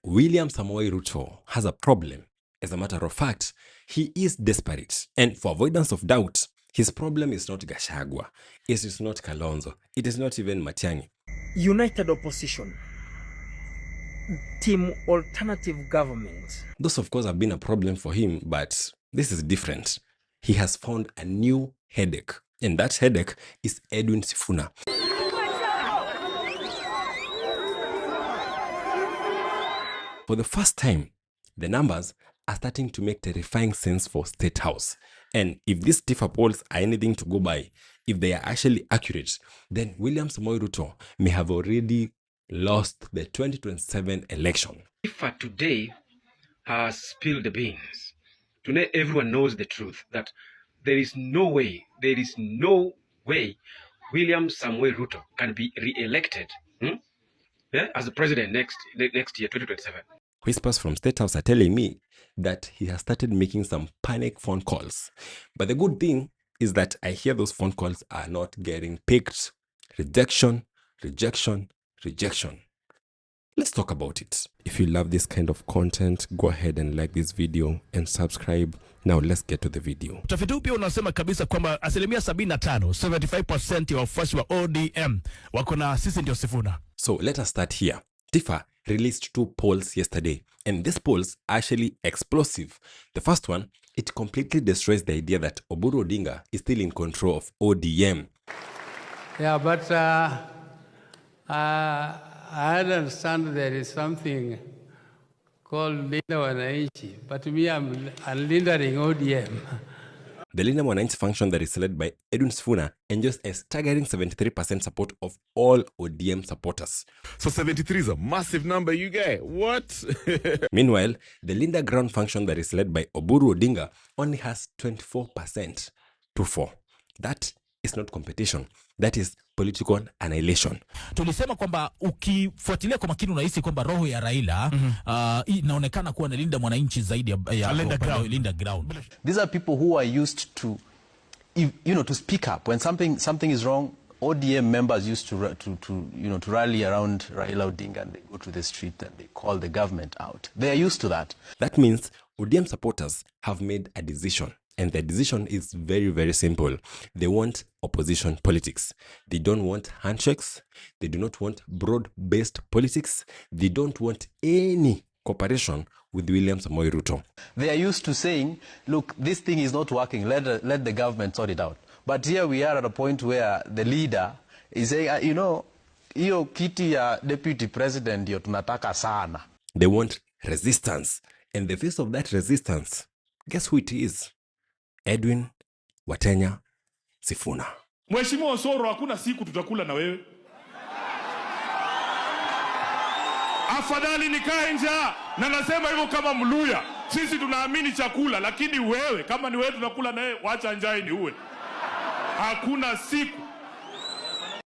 William Samoei Ruto has a problem. As a matter of fact, he is desperate. And for avoidance of doubt, his problem is not Gachagua. It is not Kalonzo. It is not even Matiang'i. United opposition. Team alternative government. Those, of course, have been a problem for him, but this is different. He has found a new headache. And that headache is Edwin Sifuna. For the first time, the numbers are starting to make terrifying sense for State House. And if these stiffer polls are anything to go by, if they are actually accurate, then William Samoei Ruto may have already lost the 2027 election. Tifa today has spilled the beans. Today everyone knows the truth that there is no way William Samoei Ruto can be re-elected as the president next year, 2027. Whispers from State House are telling me that he has started making some panic phone calls. But the good thing is that I hear those phone calls are not getting picked. Rejection, rejection, rejection. Let's talk about it. If you love this kind of content, go ahead and like this video and subscribe. Now let's get to the video. Utafiti huu pia unasema kabisa kwamba 75% ya wafuasi wa ODM wako na sisi ndio Sifuna. So let us start here. Tifa released 2 polls yesterday, and these polls are actually explosive. The first one, it completely destroys the idea that Oburu Odinga is still in control of ODM. Yeah, but I understand there is something called Linda Wananchi, but me, I'm leading ODM. The Linda Mwananchi function that is led by Edwin Sifuna enjoys a staggering 73% support of all ODM supporters. So 73 is a massive number, you get. What? Meanwhile, the Linda Ground function that is led by Oburu Odinga only has 24% to 4. That is not competition. That is political annihilation. Tulisema kwamba ukifuatilia kwa makini unahisi kwamba roho ya Raila inaonekana kuwa na Linda Mwananchi zaidi ya Linda Ground. These are people who are used to, to speak up when something is wrong. ODM members used to rally around Raila Odinga and they go to the street and they call the government out. They are used to that. That means ODM supporters have made a decision. And the decision is very, very simple. They want opposition politics. They don't want handshakes. They do not want broad-based politics. They don't want any cooperation with William Samoei Ruto. They are used to saying, look, this thing is not working. Let the government sort it out. But here we are at a point where the leader is saying, hiyo kiti ya deputy president ndio tunataka sana. They want resistance. And the face of that resistance, guess who it is? Edwin Watenya Sifuna. Mheshimiwa Osoro, hakuna siku tutakula na wewe. Afadhali nikae njaa, na nasema hivyo kama Mluya. Sisi tunaamini chakula, lakini wewe kama ni wewe tunakula na wewe, wacha njaa ni uwe. Hakuna siku.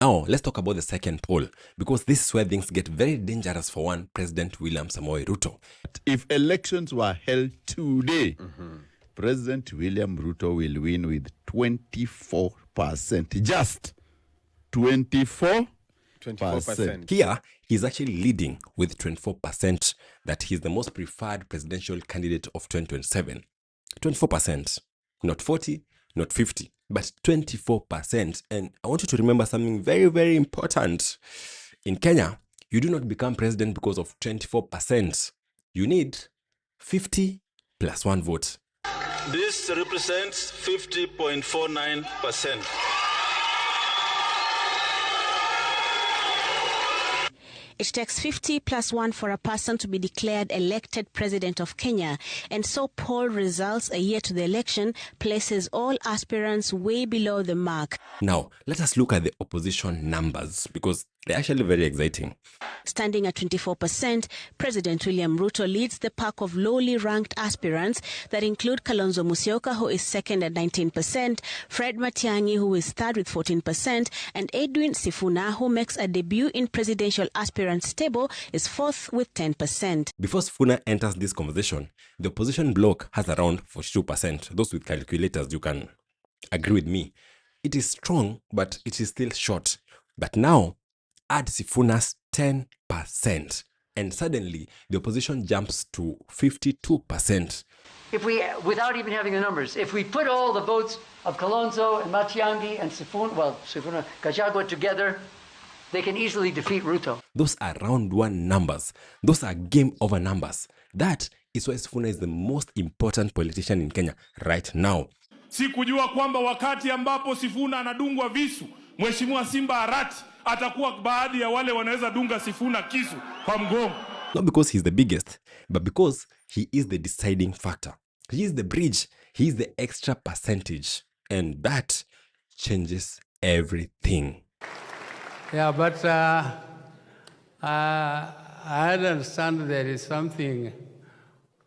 Now, let's talk about the second poll, because this is where things get very dangerous for one President William Samoei Ruto. If elections were held today, President William Ruto will win with 24%. Just 24%. Here, he's actually leading with 24%, that he's the most preferred presidential candidate of 2027. 24%. Not 40, not 50, but 24%. And I want you to remember something very, very important. In Kenya, you do not become president because of 24%. You need 50 plus 1 vote. This represents 50.49%. It takes 50 plus 1 for a person to be declared elected president of Kenya. And so poll results a year to the election places all aspirants way below the mark. Now, let us look at the opposition numbers, because they're actually very exciting. Standing at 24%, President William Ruto leads the pack of lowly ranked aspirants that include Kalonzo Musyoka, who is second at 19%, Fred Matiang'i, who is third with 14%, and Edwin Sifuna, who makes a debut in presidential aspirants table, is fourth with 10%. Before Sifuna enters this conversation, the opposition bloc has around 42%. Those with calculators, you can agree with me. It is strong, but it is still short. But now, add Sifuna's 10%. And suddenly, the opposition jumps to 52%. If we, without even having the numbers, if we put all the votes of Kalonzo and Matiang'i and Sifuna, Gachagua together, they can easily defeat Ruto. Those are round one numbers. Those are game over numbers. That is why Sifuna is the most important politician in Kenya right now. Sikujua kwamba wakati ambapo Sifuna anadungwa visu, Mheshimiwa Simba Arati atakuwa baadhi ya wale wanaweza dunga Sifuna kisu kwa mgongo. Not because he's the biggest, but because he is the deciding factor. He is the bridge. He is the extra percentage. And that changes everything. Yeah, but I understand there is something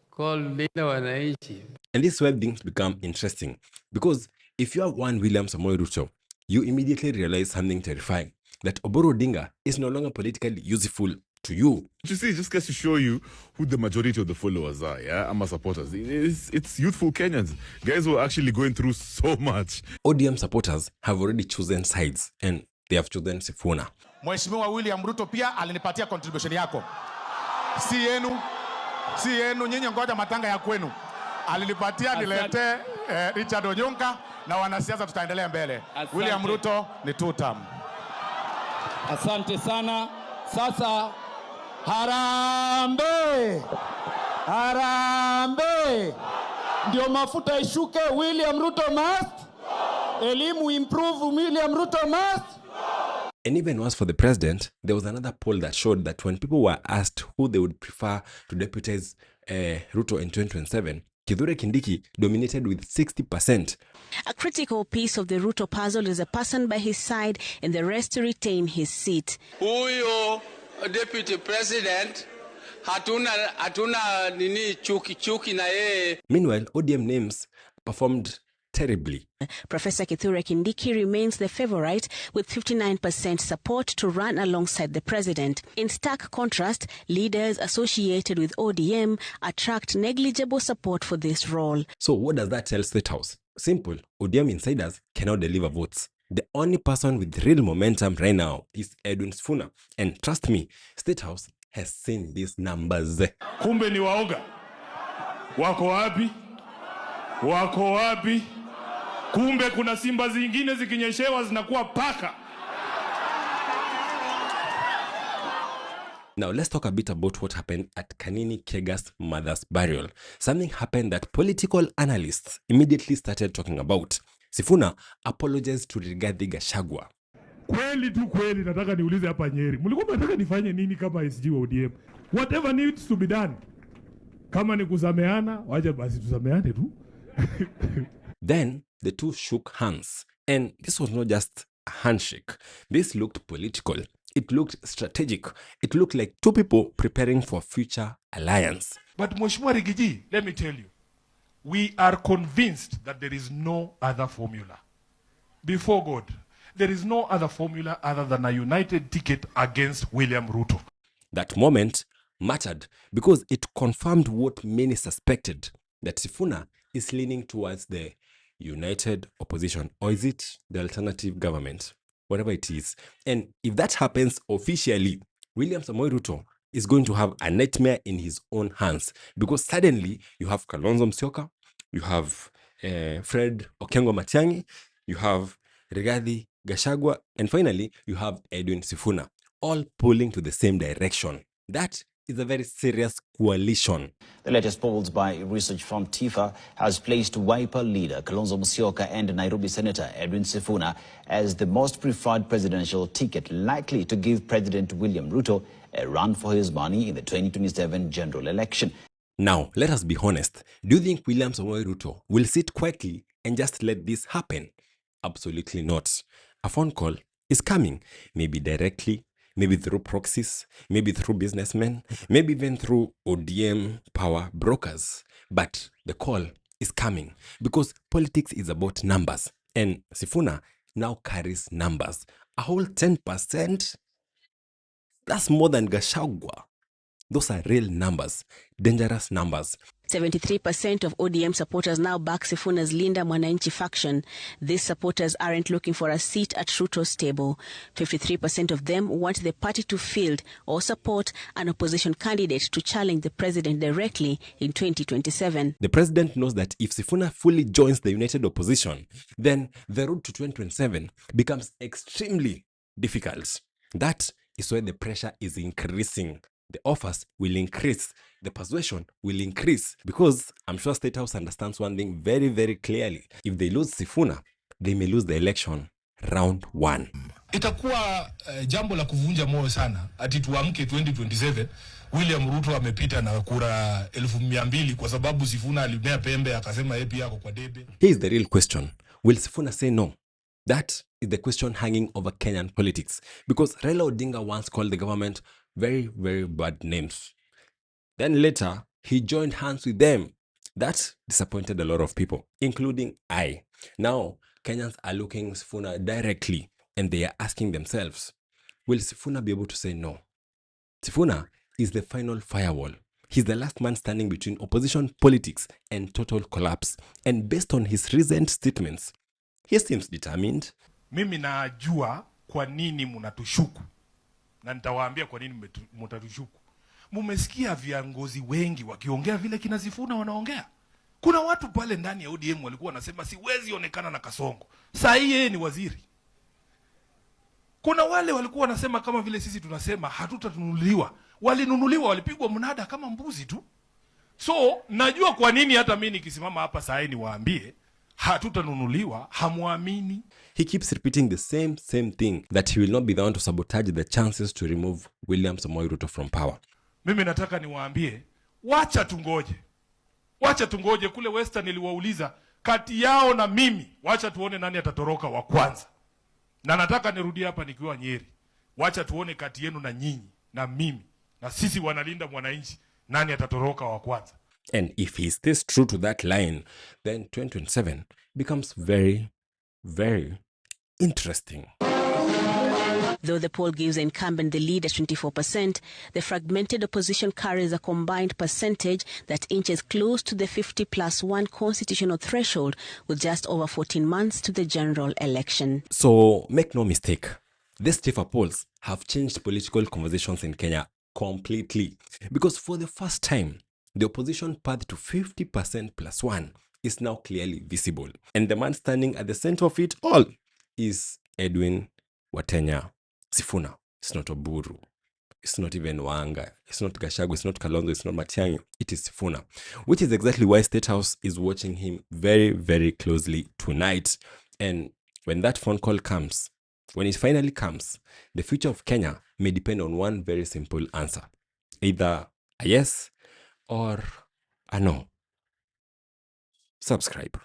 called Linda Wananchi. And this is where things become interesting. Because if you have one William Samoei Ruto, you immediately realize something terrifying. That Oburu Odinga is no longer politically useful to you. You see, it just gets to show you who the majority of the followers are, yeah, and my supporters. It's youthful Kenyans, guys who are actually going through so much. ODM supporters have already chosen sides, and they have chosen Sifuna. Mheshimiwa William Ruto pia alinipatia contribution yako. Si yenu nyinyi ngoja matanga ya kwenu. Alinipatia nilete Richard Onyonka na wanasiasa tutaendelea mbele. Asante. William Ruto ni 2 term. Asante sana. Sasa harambe. Harambe. Ndio mafuta ishuke, William Ruto must. Elimu improve, William Ruto must. And even worse for the president, there was another poll that showed that when people were asked who they would prefer to deputize Ruto in 2027, Kithure Kindiki dominated with 60%. A critical piece of the Ruto puzzle is a person by his side and the rest to retain his seat. Huyo deputy president hatuna nini chuki na yeye. Meanwhile, ODM names performed terribly. Professor Kithure Kindiki remains the favorite with 59% support to run alongside the president. In stark contrast, leaders associated with ODM attract negligible support for this role. So what does that tell State House? Simple. ODM insiders cannot deliver votes. The only person with real momentum right now is Edwin Sifuna. And trust me, State House has seen these numbers. Kumbe ni waoga. Wako wapi? Wako wapi? Kumbe kuna simba zingine zikinyeshewa zinakuwa paka. Now let's talk a bit about what happened at Kanini Kega's mother's burial. Something happened that political analysts immediately started talking about. Sifuna apologized to Rigathi Gachagua. Kweli nataka niulize hapa Nyeri. Mlikuwa mnataka nifanye nini kama SG wa ODM? Whatever needs to be done. Kama ni kusameana, waje basi tusameane tu. Then the two shook hands. And this was not just a handshake. This looked political. It looked strategic. It looked like two people preparing for future alliance. But Mheshimiwa Rigiji, let me tell you, we are convinced that there is no other formula. Before God, there is no other formula other than a united ticket against William Ruto. That moment mattered because it confirmed what many suspected, that Sifuna is leaning towards the united opposition, or is it the alternative government? Whatever it is. And if that happens officially, William Samoei Ruto is going to have a nightmare in his own hands, because suddenly you have Kalonzo Musyoka, you have Fred Okengo Matiang'i, you have Rigathi Gachagua, and finally you have Edwin Sifuna, all pulling to the same direction. That is a very serious coalition. The latest polls by research firm TIFA has placed Wiper leader Kalonzo Musyoka and Nairobi Senator Edwin Sifuna as the most preferred presidential ticket, likely to give President William Ruto a run for his money in the 2027 general election. Now, let us be honest. Do you think William Samoei Ruto will sit quietly and just let this happen? Absolutely not. A phone call is coming, maybe directly, maybe through proxies, maybe through businessmen, maybe even through ODM power brokers. But the call is coming because politics is about numbers. And Sifuna now carries numbers. A whole 10%, that's more than Gachagua. Those are real numbers, dangerous numbers. 73% of ODM supporters now back Sifuna's Linda Mwananchi faction. These supporters aren't looking for a seat at Ruto's table. 53% of them want the party to field or support an opposition candidate to challenge the president directly in 2027. The president knows that if Sifuna fully joins the united opposition, then the road to 2027 becomes extremely difficult. That is why the pressure is increasing. The offers will increase. The persuasion will increase, because I'm sure State House understands one thing very, very clearly. If they lose Sifuna, they may lose the election round 1. Itakuwa jambo la kuvunja moyo sana ati tuamke 2027 William Ruto amepita na kura 1200 kwa sababu Sifuna alimea pembe akasema yeye pia ako kwa debe. Here is the real question. Will Sifuna say no? That is the question hanging over Kenyan politics, because Raila Odinga once called the government very, very bad names. Then later, he joined hands with them. That disappointed a lot of people, including I. Now, Kenyans are looking Sifuna directly, and they are asking themselves, will Sifuna be able to say no? Sifuna is the final firewall. He's the last man standing between opposition politics and total collapse. And based on his recent statements, he seems determined. Mimi najua kwa nini mnatushuku. Na nitawaambia kwa nini mtatushuku. Mumesikia viongozi wengi wakiongea vile kina Sifuna wanaongea. Kuna watu pale ndani ya ODM walikuwa wanasema siwezi onekana na Kasongo. Sasa yeye ni waziri. Kuna wale walikuwa wanasema kama vile sisi tunasema hatutanunuliwa. Walinunuliwa, walipigwa mnada kama mbuzi tu. So, najua kwa nini hata mimi nikisimama hapa saa hii waambie hatutanunuliwa, hamuamini. He keeps repeating the same thing, that he will not be the one to sabotage the chances to remove William Samoei Ruto from power. Mimi nataka niwaambie, wacha tungoje. Wacha tungoje. Kule Western niliwauliza kati yao na mimi, wacha tuone nani atatoroka wa kwanza. Na nataka nirudie hapa nikiwa Nyeri. Wacha tuone kati yenu na nyinyi na mimi na sisi wanalinda mwananchi nani atatoroka wa kwanza. And if he stays true to that line, then 2027 becomes very, very interesting. Though the poll gives the incumbent the lead at 24%, the fragmented opposition carries a combined percentage that inches close to the 50+1 constitutional threshold, with just over 14 months to the general election. So make no mistake, these stiffer polls have changed political conversations in Kenya completely, because for the first time, the opposition path to 50%+1 is now clearly visible. And the man standing at the center of it all is Edwin Watenya Sifuna. It's not Oburu. It's not even Wanga. It's not Gachagua. It's not Kalonzo. It's not Matiang'i. It is Sifuna. Which is exactly why State House is watching him very, very closely tonight. And when that phone call comes, when it finally comes, the future of Kenya may depend on one very simple answer. Either a yes or a no. Subscribe.